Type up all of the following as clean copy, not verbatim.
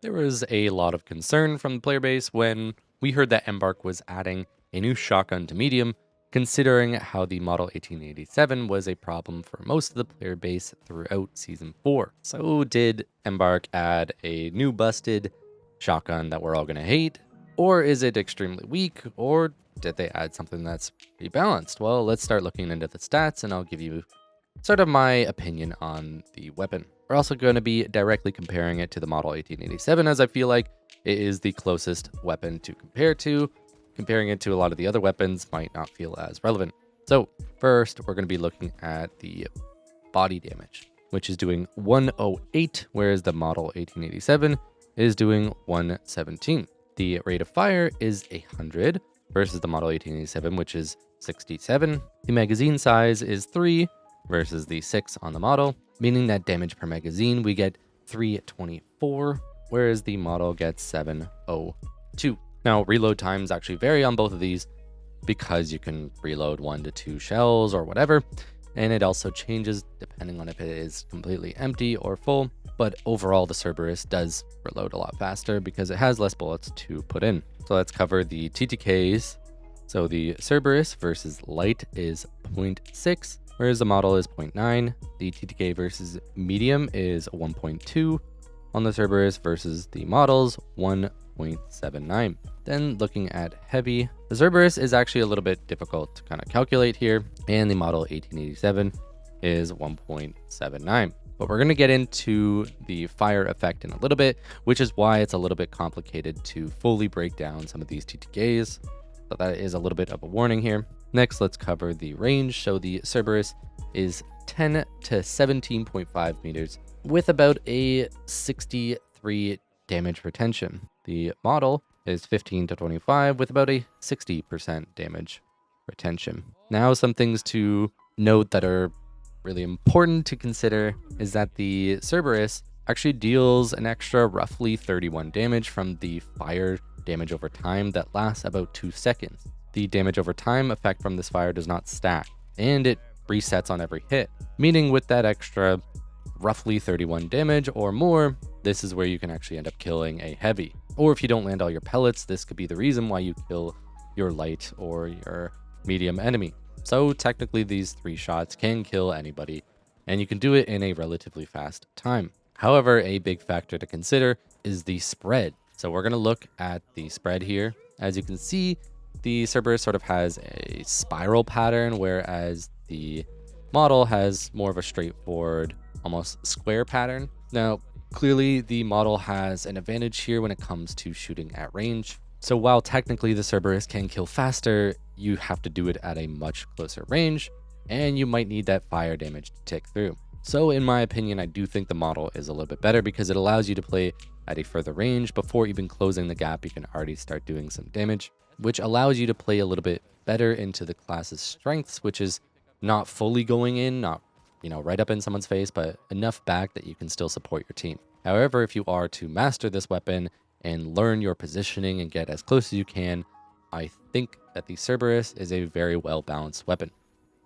There was a lot of concern from the player base when we heard that Embark was adding a new shotgun to medium, considering how the Model 1887 was a problem for most of the player base throughout Season 4. So did Embark add a new busted shotgun that we're all going to hate? Or is it extremely weak? Or did they add something that's rebalanced? Well, let's start looking into the stats and I'll give you sort of my opinion on the weapon. We're also going to be directly comparing it to the Model 1887 as I feel like it is the closest weapon to compare to. Comparing it to a lot of the other weapons might not feel as relevant. So first, we're going to be looking at the body damage, which is doing 108, whereas the Model 1887 is doing 117. The rate of fire is 100 versus the Model 1887, which is 67. The magazine size is 3 versus the 6 on the model, meaning that damage per magazine we get 324, whereas the model gets 702. Now, reload times actually vary on both of these because you can reload 1 to 2 shells or whatever, and it also changes depending on if it is completely empty or full, but overall the Cerberus does reload a lot faster because it has less bullets to put in. So let's cover the TTKs. So the Cerberus versus light is 0.6, whereas the model is 0.9. The TTK versus medium is 1.2 on the Cerberus versus the models 1.79. Then looking at heavy, the Cerberus is actually a little bit difficult to kind of calculate here, and the model 1887 is 1.79. But we're going to get into the fire effect in a little bit, which is why it's a little bit complicated to fully break down some of these TTKs. So that is a little bit of a warning here. Next, let's cover the range. So the Cerberus is 10 to 17.5 meters with about a 63 damage retention. The model is 15 to 25 with about a 60% damage retention. Now, some things to note that are really important to consider is that the Cerberus actually deals an extra roughly 31 damage from the fire damage over time that lasts about 2 seconds. The damage over time effect from this fire does not stack, and it resets on every hit, meaning with that extra roughly 31 damage or more, this is where you can actually end up killing a heavy. Or if you don't land all your pellets, this could be the reason why you kill your light or your medium enemy. So technically these 3 shots can kill anybody, and you can do it in a relatively fast time. However, a big factor to consider is the spread. So we're going to look at the spread here. As you can see, the Cerberus sort of has a spiral pattern, whereas the model has more of a straightforward, almost square pattern. Now, clearly the model has an advantage here when it comes to shooting at range. So while technically the Cerberus can kill faster, you have to do it at a much closer range, and you might need that fire damage to tick through. So in my opinion, I do think the model is a little bit better because it allows you to play at a further range. Before even closing the gap, you can already start doing some damage, which allows you to play a little bit better into the class's strengths, which is not fully going in, not, right up in someone's face, but enough back that you can still support your team. However, if you are to master this weapon and learn your positioning and get as close as you can, I think that the Cerberus is a very well-balanced weapon.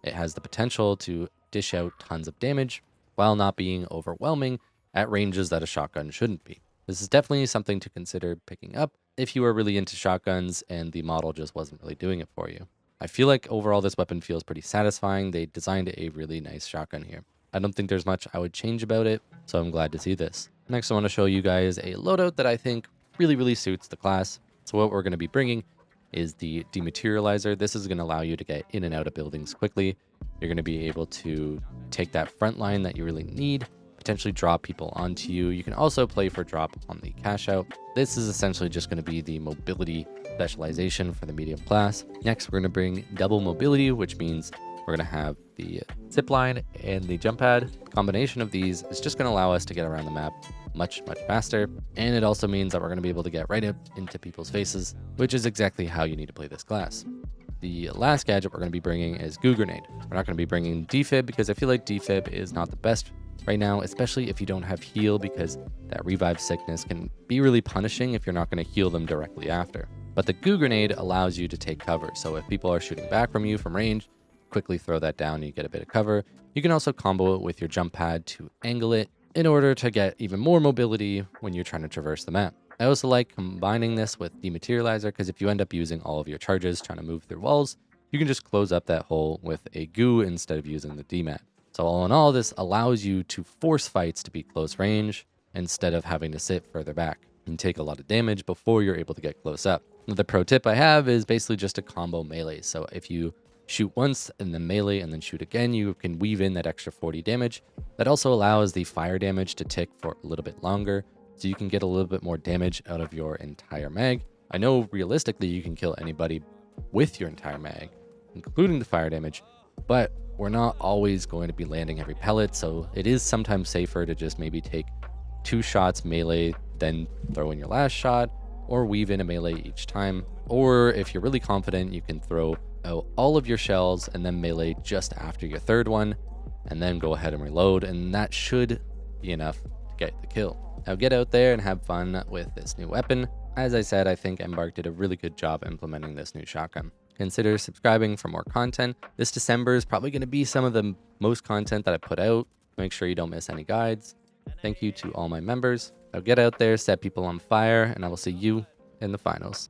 It has the potential to dish out tons of damage while not being overwhelming at ranges that a shotgun shouldn't be. This is definitely something to consider picking up if you are really into shotguns and the model just wasn't really doing it for you. I feel like overall this weapon feels pretty satisfying. They designed a really nice shotgun here. I don't think there's much I would change about it, so I'm glad to see this. Next, I want to show you guys a loadout that I think really suits the class. So what we're going to be bringing is the dematerializer. This is going to allow you to get in and out of buildings quickly. You're going to be able to take that front line that you really need, potentially drop people onto you. You can also play for drop on the cash out. This is essentially just going to be the mobility specialization for the medium class. Next, we're going to bring double mobility, which means we're going to have the zip line and the jump pad. Combination of these is just going to allow us to get around the map much faster, and it also means that we're going to be able to get right up into people's faces, which is exactly how you need to play this class. The last gadget we're going to be bringing is Goo Grenade. We're not going to be bringing defib because I feel like defib is not the best right now, especially if you don't have heal, because that revive sickness can be really punishing if you're not going to heal them directly after. But the Goo Grenade allows you to take cover, so if people are shooting back from you from range, quickly throw that down and you get a bit of cover. You can also combo it with your jump pad to angle it in order to get even more mobility when you're trying to traverse the map. I also like combining this with Dematerializer because if you end up using all of your charges trying to move through walls, you can just close up that hole with a goo instead of using the Demat. So all in all, this allows you to force fights to be close range instead of having to sit further back and take a lot of damage before you're able to get close up. The pro tip I have is basically just a combo melee. So if you shoot once and then melee and then shoot again, you can weave in that extra 40 damage. That also allows the fire damage to tick for a little bit longer, so you can get a little bit more damage out of your entire mag. I know realistically you can kill anybody with your entire mag, including the fire damage, but we're not always going to be landing every pellet, so it is sometimes safer to just maybe take 2 shots melee, then throw in your last shot, or weave in a melee each time. Or if you're really confident, you can throw out all of your shells and then melee just after your third one, and then go ahead and reload, and that should be enough to get the kill. Now get out there and have fun with this new weapon. As I said, I think Embark did a really good job implementing this new shotgun. Consider subscribing for more content. This December is probably going to be some of the most content that I put out. Make sure you don't miss any guides. Thank you to all my members. Now get out there, set people on fire, and I will see you in the finals.